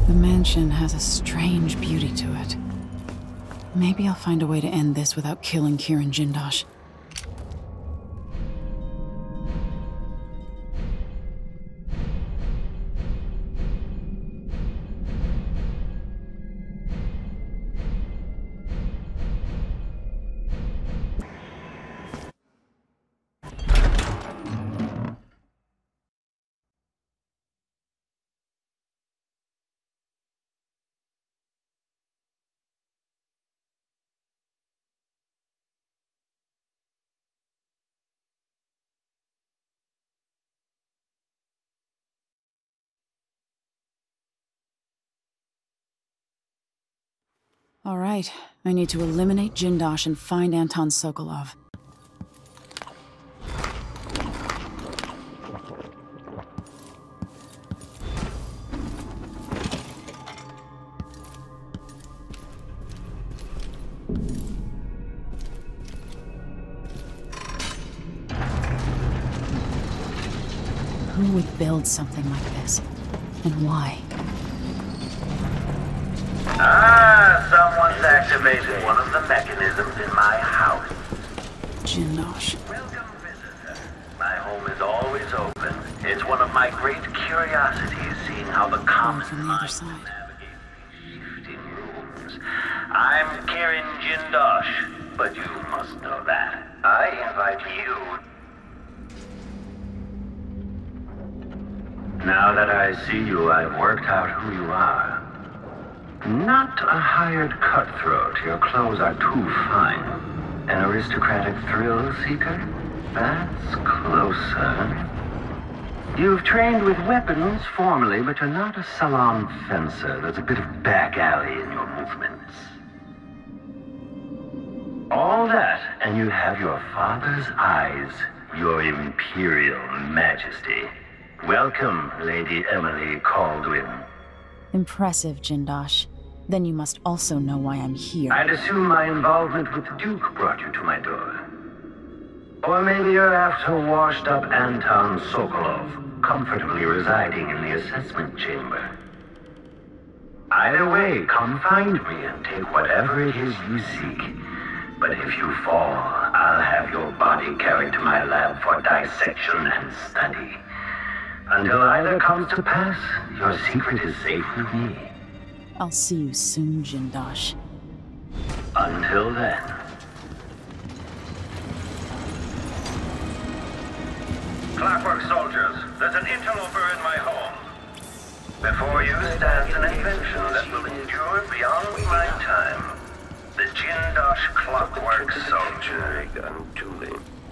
The mansion has a strange beauty to it. Maybe I'll find a way to end this without killing Kiran Jindosh. All right, I need to eliminate Jindosh and find Anton Sokolov. Who would build something like this? And why? Someone's activated one of the mechanisms in my house. Jindosh. Welcome, visitor. My home is always open. It's one of my great curiosities, seeing how the common from the other mind side. navigates these shifting rooms. I'm Kiran Jindosh, but you must know that. I invite you. Now that I see you, I've worked out who you are. Not a hired cutthroat. Your clothes are too fine. An aristocratic thrill seeker? That's closer. You've trained with weapons formally, but you're not a salon fencer. There's a bit of back alley in your movements. All that, and you have your father's eyes, your imperial majesty. Welcome, Lady Emily Kaldwin. Impressive, Jindosh. Then you must also know why I'm here. I'd assume my involvement with the Duke brought you to my door. Or maybe you're after washed-up Anton Sokolov, comfortably residing in the assessment chamber. Either way, come find me and take whatever it is you seek. But if you fall, I'll have your body carried to my lab for dissection and study. Until either comes to pass, your secret is safe with me. I'll see you soon, Jindosh. Until then. Clockwork soldiers, there's an interloper in my home. Before you stands an invention that will endure beyond my time. The Jindosh Clockwork Soldier.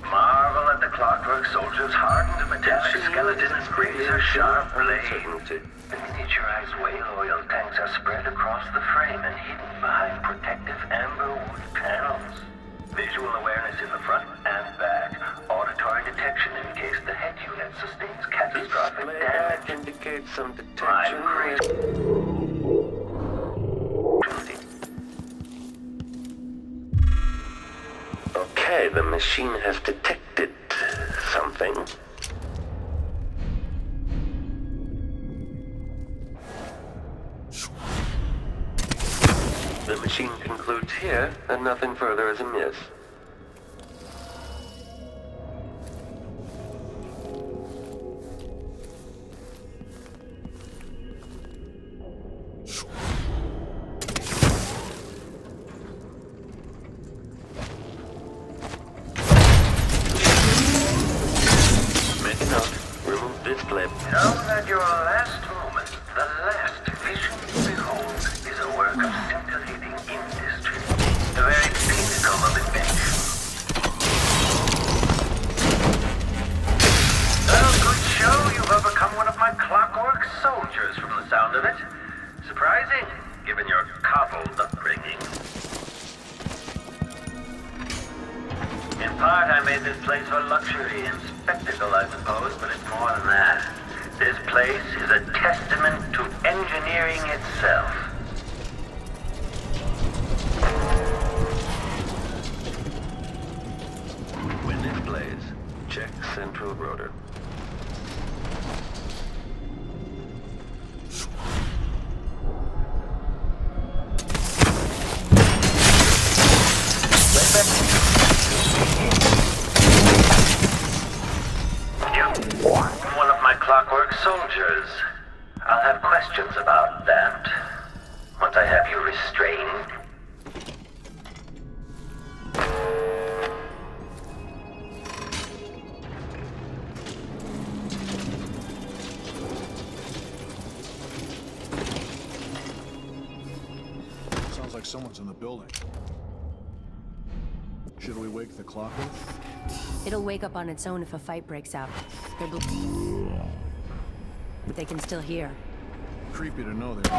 Marvel at the Clockwork Soldier's hardened metallic skeleton and razor-sharp blade. The miniaturized whale oil tanks are spread across the frame and hidden behind protective amber wood panels. Visual awareness in the front and back. Auditory detection in case the head unit sustains catastrophic damage. Indicates some detection. Okay, the machine has detected something. The machine concludes here that nothing further is amiss. Make a note. Remove this clip. Know that your last moment, the last vision you behold, is a work of scintillating industry. The very pinnacle of invention. Well, good show. You've overcome one of my clockwork soldiers from the sound of it. Surprising, given your coddled upbringing. In part, I made this place for luxury and spectacle, I suppose, but it's more than that. This place is a testament to engineering itself. Witness blaze. Check central rotor. soldiers. I'll have questions about that. Once I have you restrained. Sounds like someone's in the building. Should we wake the Clockwork? It'll wake up on its own if a fight breaks out. But they can still hear. Creepy to know they're...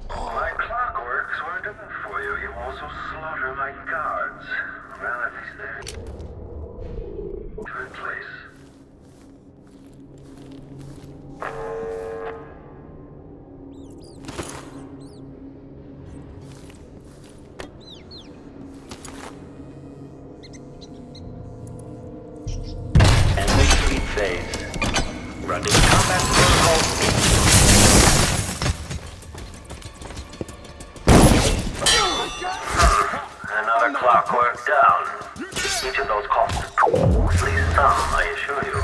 My clockworks weren't enough for you. You also slaughter my guards. Well, at least they're to replace. Phase. Running combat protocol. Another clockwork down. Each of those costs at least some, I assure you.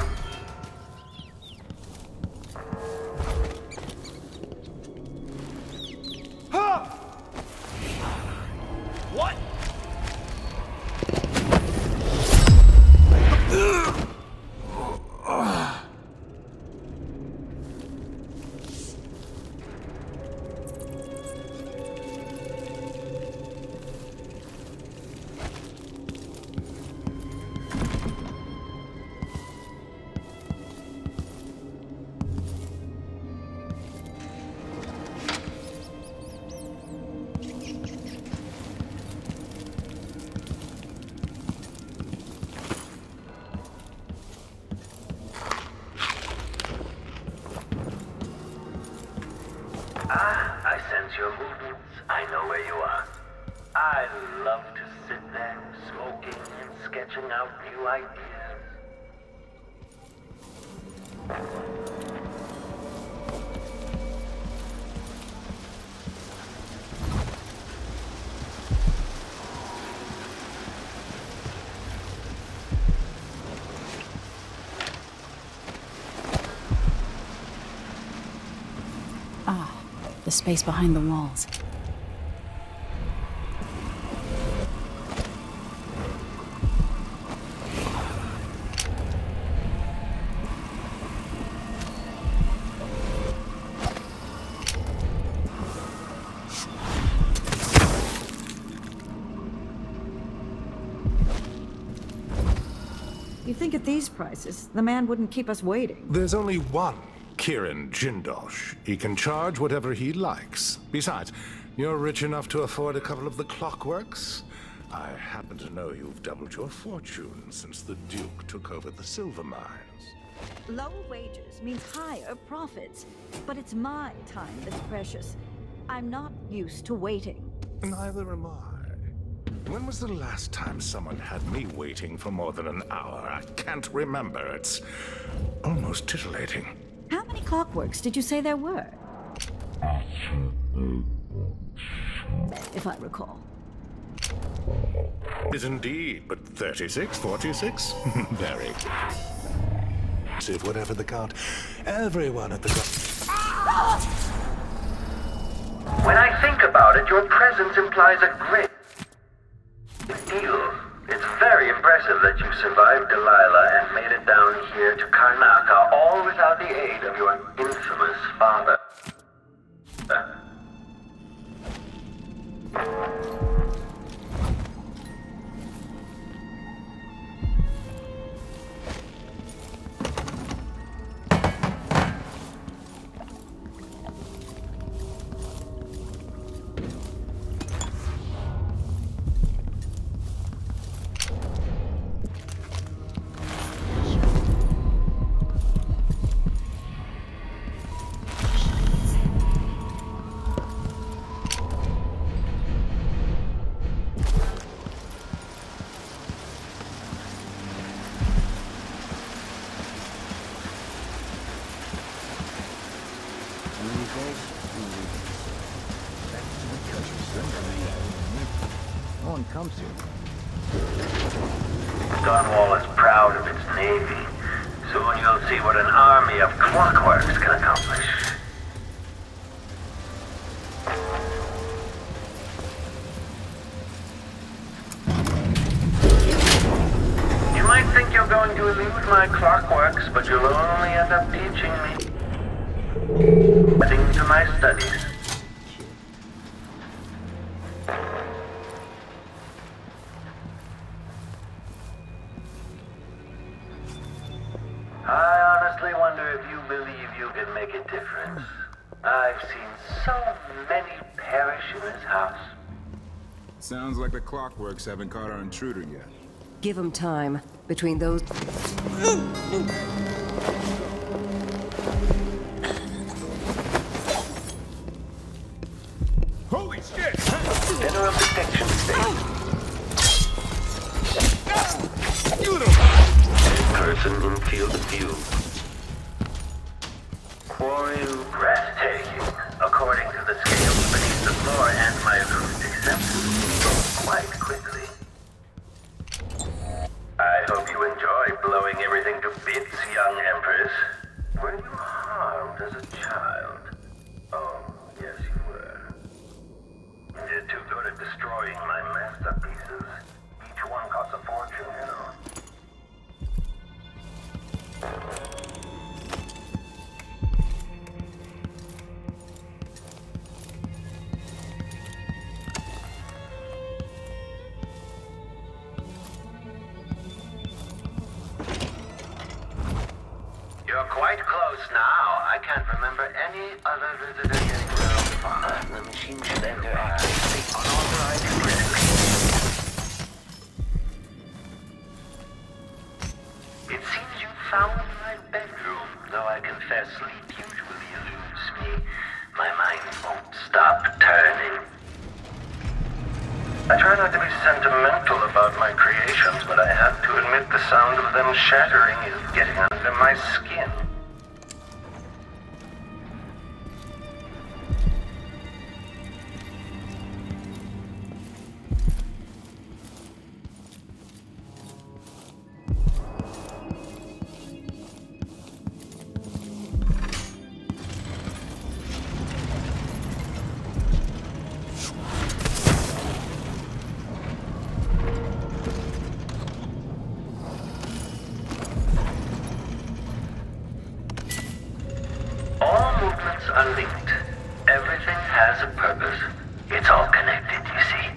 What? I sense your movements. I know where you are. I love to sit there, smoking and sketching out new ideas. The space behind the walls. You think at these prices, the man wouldn't keep us waiting? There's only one Kirin Jindosh. He can charge whatever he likes. Besides, you're rich enough to afford a couple of the clockworks. I happen to know you've doubled your fortune since the Duke took over the silver mines. Low wages means higher profits. But it's my time that's precious. I'm not used to waiting. Neither am I. When was the last time someone had me waiting for more than an hour? I can't remember. It's almost titillating. How many clockworks did you say there were? If I recall. Is indeed, but 36, 46? Very. Whatever the count, everyone at the When I think about it, your presence implies a great deal. It's very impressive that you survived Delilah and made it down here to Karnaca, all without the aid of your infamous father. No one comes here. Stonewall is proud of its navy. Soon you'll see what an army of clockworks can accomplish. You might think you're going to elude my clockworks, but you'll only end up teaching me. Adding to my studies. I honestly wonder if you believe you can make a difference. I've seen so many perish in this house. Sounds like the Clockworks haven't caught our intruder yet. Give them time. Between those... Holy shit! General protection state. Person in field of view. Quarry breathtaking, according to the scales beneath the floor and my acoustic senses. Quite quickly. I hope you enjoy blowing everything to bits, young Empress. Were you harmed as a child? Oh, yes you were. You're too good at destroying my masterpieces. Each one costs a fortune, you know. You're quite close now. I can't remember any other visitor getting so far. The machine should enter active state. Unauthorized risk. It seems you found my bedroom, though I confess sleep usually eludes me. My mind won't stop turning. I try not to be sentimental about my creations, but I have to admit the sound of them shattering is getting under my skin. Are linked. Everything has a purpose. It's all connected, you see.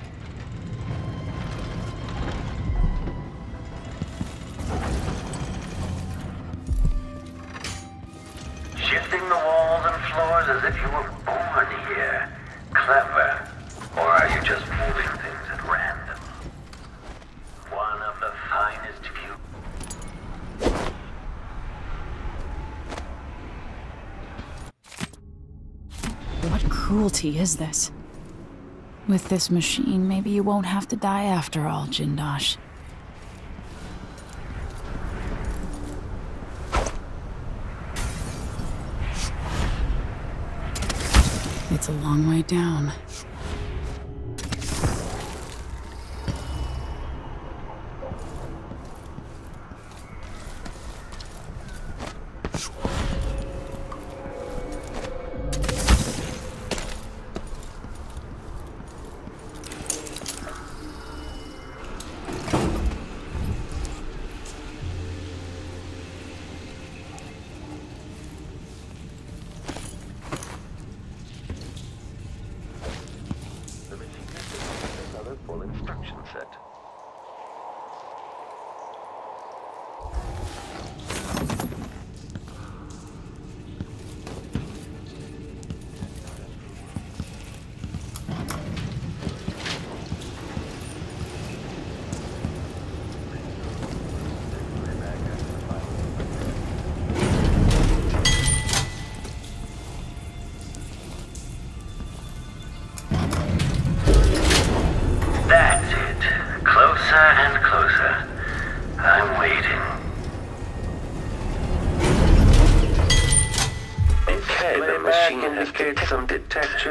Shifting the walls and floors as if you were born here. Clever. Or are you just moving things at random? One of the finest views. What cruelty is this? With this machine, maybe you won't have to die after all, Jindosh. It's a long way down. Instruction set. And closer. I'm waiting. Okay, the machine has detected some detection.